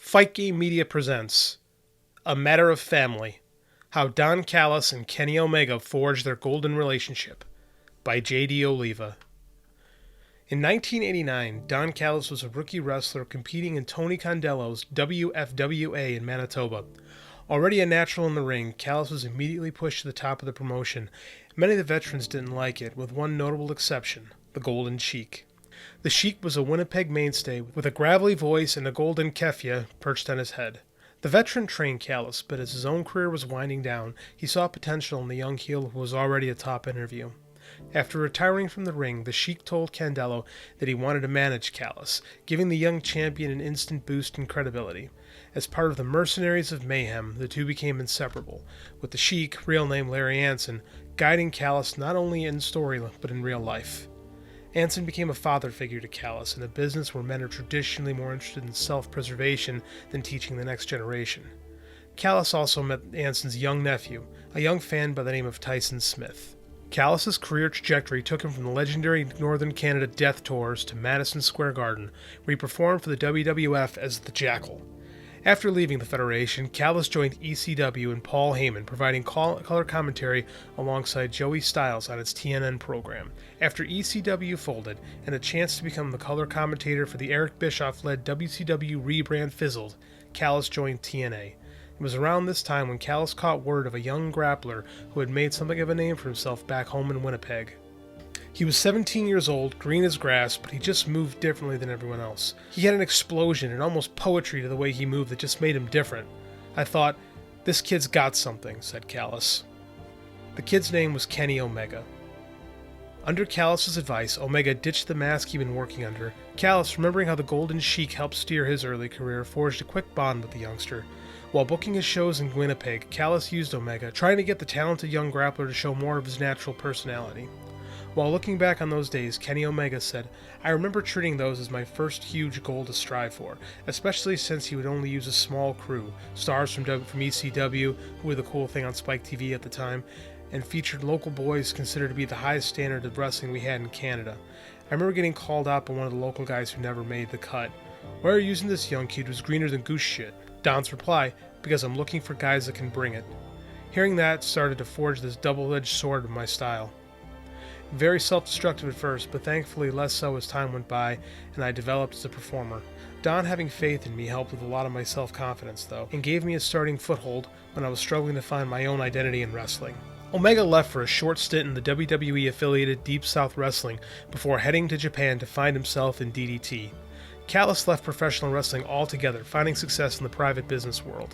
Fight Game Media presents A Matter of Family, How Don Callis and Kenny Omega Forged Their Golden Relationship, by JD Oliva. In 1989, Don Callis was a rookie wrestler competing in Tony Condello's WFWA in Manitoba. Already a natural in the ring, Callis was immediately pushed to the top of the promotion. Many of the veterans didn't like it, with one notable exception, the Golden Sheik. The Sheik was a Winnipeg mainstay with a gravelly voice and a golden keffia perched on his head. The veteran trained Callis, but as his own career was winding down, he saw potential in the young heel who was already a top interview. After retiring from the ring, the Sheik told Condello that he wanted to manage Callis, giving the young champion an instant boost in credibility. As part of the Mercenaries of Mayhem, the two became inseparable, with the Sheik, real name Larry Anson, guiding Callis not only in story but in real life. Anson became a father figure to Callis in a business where men are traditionally more interested in self-preservation than teaching the next generation. Callis also met Anson's young nephew, a young fan by the name of Tyson Smith. Callis' career trajectory took him from the legendary Northern Canada Death Tours to Madison Square Garden, where he performed for the WWF as the Jackal. After leaving the Federation, Callis joined ECW and Paul Heyman, providing color commentary alongside Joey Styles on its TNN program. After ECW folded and a chance to become the color commentator for the Eric Bischoff-led WCW rebrand fizzled, Callis joined TNA. It was around this time when Callis caught word of a young grappler who had made something of a name for himself back home in Winnipeg. He was 17 years old, green as grass, but he just moved differently than everyone else. He had an explosion and almost poetry to the way he moved that just made him different. I thought, this kid's got something, said Callis. The kid's name was Kenny Omega. Under Callis' advice, Omega ditched the mask he'd been working under. Callis, remembering how the Golden Sheik helped steer his early career, forged a quick bond with the youngster. While booking his shows in Winnipeg, Callis used Omega, trying to get the talented young grappler to show more of his natural personality. While looking back on those days, Kenny Omega said, "I remember treating those as my first huge goal to strive for, especially since he would only use a small crew, stars from ECW, who were the cool thing on Spike TV at the time, and featured local boys considered to be the highest standard of wrestling we had in Canada. I remember getting called out by one of the local guys who never made the cut. 'Why are you using this young kid who's greener than goose shit?' Don's reply, 'Because I'm looking for guys that can bring it.' Hearing that started to forge this double-edged sword of my style. Very self-destructive at first, but thankfully less so as time went by and I developed as a performer. Don having faith in me helped with a lot of my self-confidence, though, and gave me a starting foothold when I was struggling to find my own identity in wrestling." Omega left for a short stint in the WWE-affiliated Deep South Wrestling before heading to Japan to find himself in DDT. Callis left professional wrestling altogether, finding success in the private business world.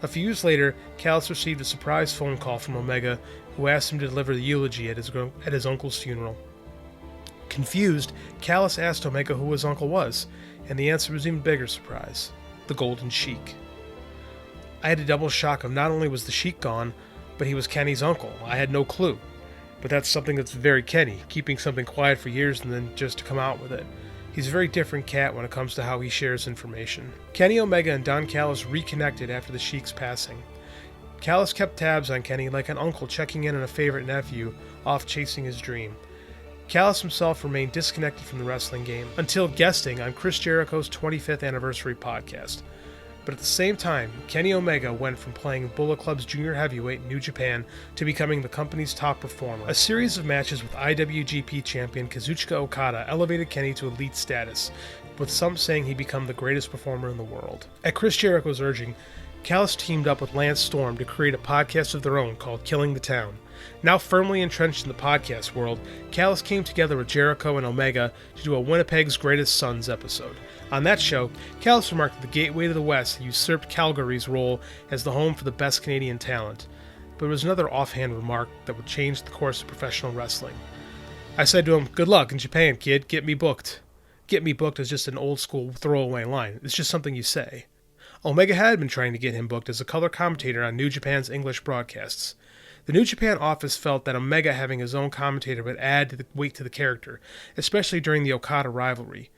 A few years later, Callis received a surprise phone call from Omega, who asked him to deliver the eulogy at his uncle's funeral. Confused, Callis asked Omega who his uncle was, and the answer was an even bigger surprise: the Golden Sheik. I had a double shock of not only was the Sheik gone, but he was Kenny's uncle. I had no clue. But that's something that's very Kenny, keeping something quiet for years and then just to come out with it. He's a very different cat when it comes to how he shares information. Kenny Omega and Don Callis reconnected after the Sheik's passing. Callis kept tabs on Kenny like an uncle checking in on a favorite nephew off chasing his dream. Callis himself remained disconnected from the wrestling game until guesting on Chris Jericho's 25th anniversary podcast. But at the same time, Kenny Omega went from playing Bullet Club's junior heavyweight in New Japan to becoming the company's top performer. A series of matches with IWGP champion Kazuchika Okada elevated Kenny to elite status, with some saying he'd become the greatest performer in the world. At Chris Jericho's urging, Callis teamed up with Lance Storm to create a podcast of their own called Killing the Town. Now firmly entrenched in the podcast world, Callis came together with Jericho and Omega to do a Winnipeg's Greatest Sons episode. On that show, Callis remarked that the Gateway to the West usurped Calgary's role as the home for the best Canadian talent. But it was another offhand remark that would change the course of professional wrestling. I said to him, "Good luck in Japan, kid. Get me booked." Get me booked is just an old-school throwaway line. It's just something you say. Omega had been trying to get him booked as a color commentator on New Japan's English broadcasts. The New Japan office felt that Omega having his own commentator would add weight to the character, especially during the Okada rivalry.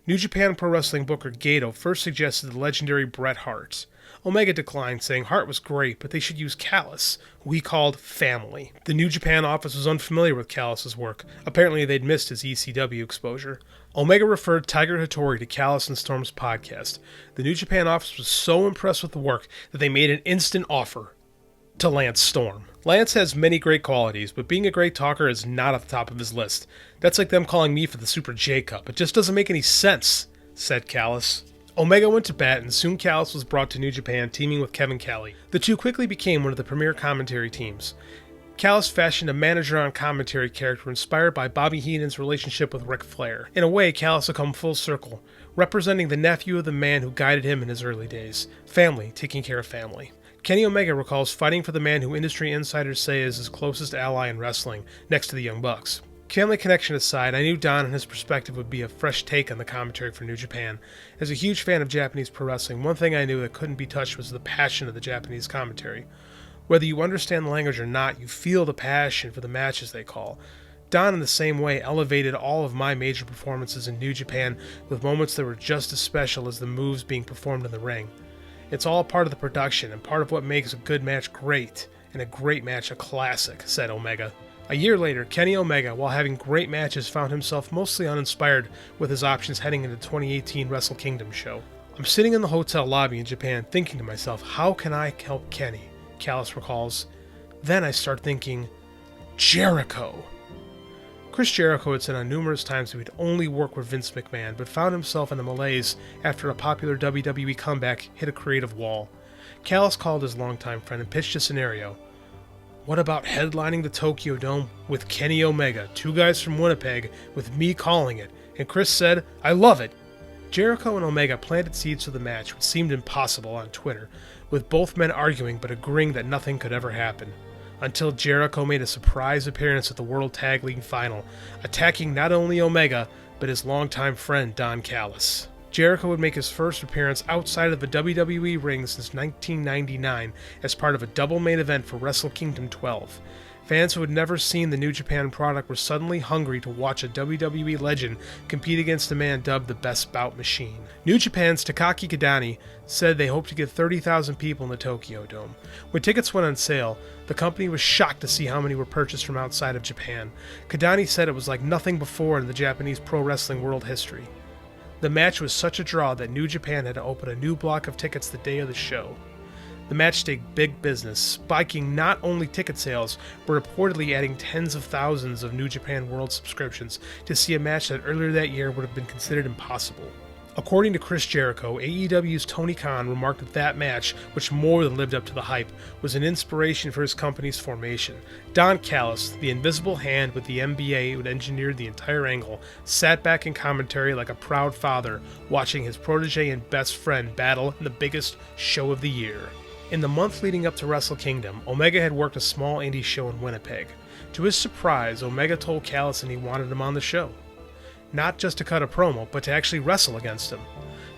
New Japan Pro Wrestling booker Gato first suggested the legendary Bret Hart. Omega declined, saying Hart was great, but they should use Callis, who he called family. The New Japan office was unfamiliar with Callis' work. Apparently they'd missed his ECW exposure. Omega referred Tiger Hattori to Callis and Storm's podcast. The New Japan office was so impressed with the work that they made an instant offer to Lance Storm. Lance has many great qualities, but being a great talker is not at the top of his list. That's like them calling me for the Super J Cup. It just doesn't make any sense, said Callis. Omega went to bat, and soon Callis was brought to New Japan, teaming with Kevin Kelly. The two quickly became one of the premier commentary teams. Callis fashioned a manager-on-commentary character inspired by Bobby Heenan's relationship with Ric Flair. In a way, Callis had come full circle, representing the nephew of the man who guided him in his early days. Family, taking care of family. Kenny Omega recalls fighting for the man who industry insiders say is his closest ally in wrestling, next to the Young Bucks. Family connection aside, I knew Don and his perspective would be a fresh take on the commentary for New Japan. As a huge fan of Japanese pro wrestling, one thing I knew that couldn't be touched was the passion of the Japanese commentary. Whether you understand the language or not, you feel the passion for the matches they call. Don, in the same way, elevated all of my major performances in New Japan with moments that were just as special as the moves being performed in the ring. It's all part of the production and part of what makes a good match great, and a great match a classic, said Omega. A year later, Kenny Omega, while having great matches, found himself mostly uninspired with his options heading into the 2018 Wrestle Kingdom show. I'm sitting in the hotel lobby in Japan thinking to myself, how can I help Kenny? Callis recalls. Then I start thinking, Jericho. Chris Jericho had said on numerous times that he'd only work with Vince McMahon, but found himself in a malaise after a popular WWE comeback hit a creative wall. Callis called his longtime friend and pitched a scenario. What about headlining the Tokyo Dome with Kenny Omega, two guys from Winnipeg, with me calling it? And Chris said, I love it. Jericho and Omega planted seeds for the match, which seemed impossible on Twitter, with both men arguing but agreeing that nothing could ever happen. Until Jericho made a surprise appearance at the World Tag League final, attacking not only Omega, but his longtime friend Don Callis. Jericho would make his first appearance outside of the WWE ring since 1999 as part of a double main event for Wrestle Kingdom 12. Fans who had never seen the New Japan product were suddenly hungry to watch a WWE legend compete against a man dubbed the Best Bout Machine. New Japan's Takaki Kidani said they hoped to get 30,000 people in the Tokyo Dome. When tickets went on sale, the company was shocked to see how many were purchased from outside of Japan. Kidani said it was like nothing before in the Japanese pro wrestling world history. The match was such a draw that New Japan had to open a new block of tickets the day of the show. The match did big business, spiking not only ticket sales, but reportedly adding tens of thousands of New Japan World subscriptions to see a match that earlier that year would have been considered impossible. According to Chris Jericho, AEW's Tony Khan remarked that that match, which more than lived up to the hype, was an inspiration for his company's formation. Don Callis, the invisible hand with the MBA who had engineered the entire angle, sat back in commentary like a proud father, watching his protege and best friend battle in the biggest show of the year. In the month leading up to Wrestle Kingdom, Omega had worked a small indie show in Winnipeg. To his surprise, Omega told Callis that he wanted him on the show. Not just to cut a promo, but to actually wrestle against him.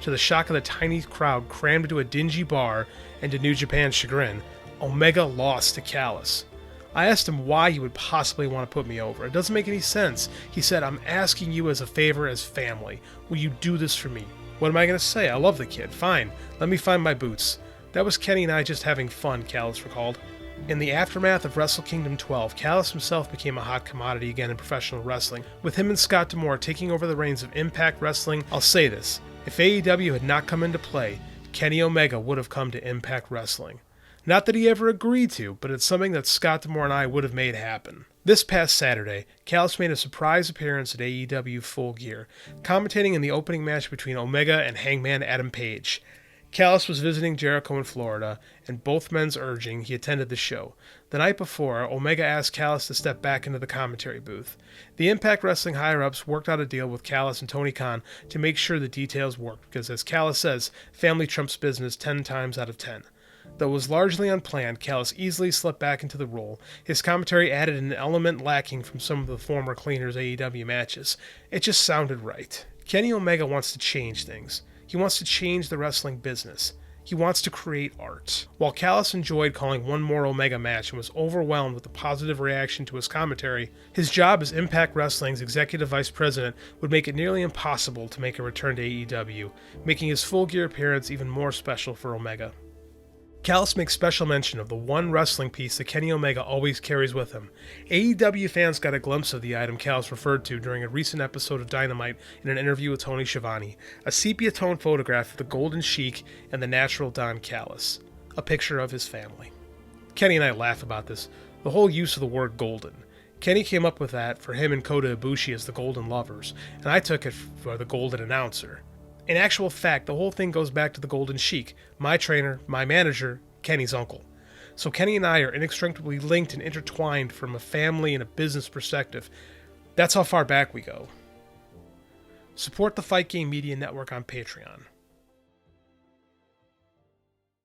To the shock of the tiny crowd crammed into a dingy bar, and to New Japan's chagrin, Omega lost to Callis. I asked him why he would possibly want to put me over. It doesn't make any sense. He said, I'm asking you as a favor, as family. Will you do this for me? What am I going to say? I love the kid. Fine. Let me find my boots. That was Kenny and I just having fun, Callis recalled. In the aftermath of Wrestle Kingdom 12, Callis himself became a hot commodity again in professional wrestling. With him and Scott D'Amore taking over the reins of Impact Wrestling, I'll say this, if AEW had not come into play, Kenny Omega would have come to Impact Wrestling. Not that he ever agreed to, but it's something that Scott D'Amore and I would have made happen. This past Saturday, Callis made a surprise appearance at AEW Full Gear, commentating in the opening match between Omega and Hangman Adam Page. Callis was visiting Jericho in Florida, and both men's urging, he attended the show. The night before, Omega asked Callis to step back into the commentary booth. The Impact Wrestling higher-ups worked out a deal with Callis and Tony Khan to make sure the details worked, because as Callis says, family trumps business 10 times out of 10. Though it was largely unplanned, Callis easily slipped back into the role. His commentary added an element lacking from some of the former Cleaners AEW matches. It just sounded right. Kenny Omega wants to change things. He wants to change the wrestling business. He wants to create art. While Callis enjoyed calling one more Omega match and was overwhelmed with the positive reaction to his commentary, his job as Impact Wrestling's executive vice president would make it nearly impossible to make a return to AEW, making his Full Gear appearance even more special for Omega. Callis makes special mention of the one wrestling piece that Kenny Omega always carries with him. AEW fans got a glimpse of the item Callis referred to during a recent episode of Dynamite in an interview with Tony Schiavone, a sepia-tone photograph of the Golden Sheik and the natural Don Callis, a picture of his family. Kenny and I laugh about this, the whole use of the word golden. Kenny came up with that for him and Kota Ibushi as the Golden Lovers, and I took it for the Golden Announcer. In actual fact, the whole thing goes back to the Golden Sheik, my trainer, my manager, Kenny's uncle. So Kenny and I are inextricably linked and intertwined from a family and a business perspective. That's how far back we go. Support the Fight Game Media Network on Patreon.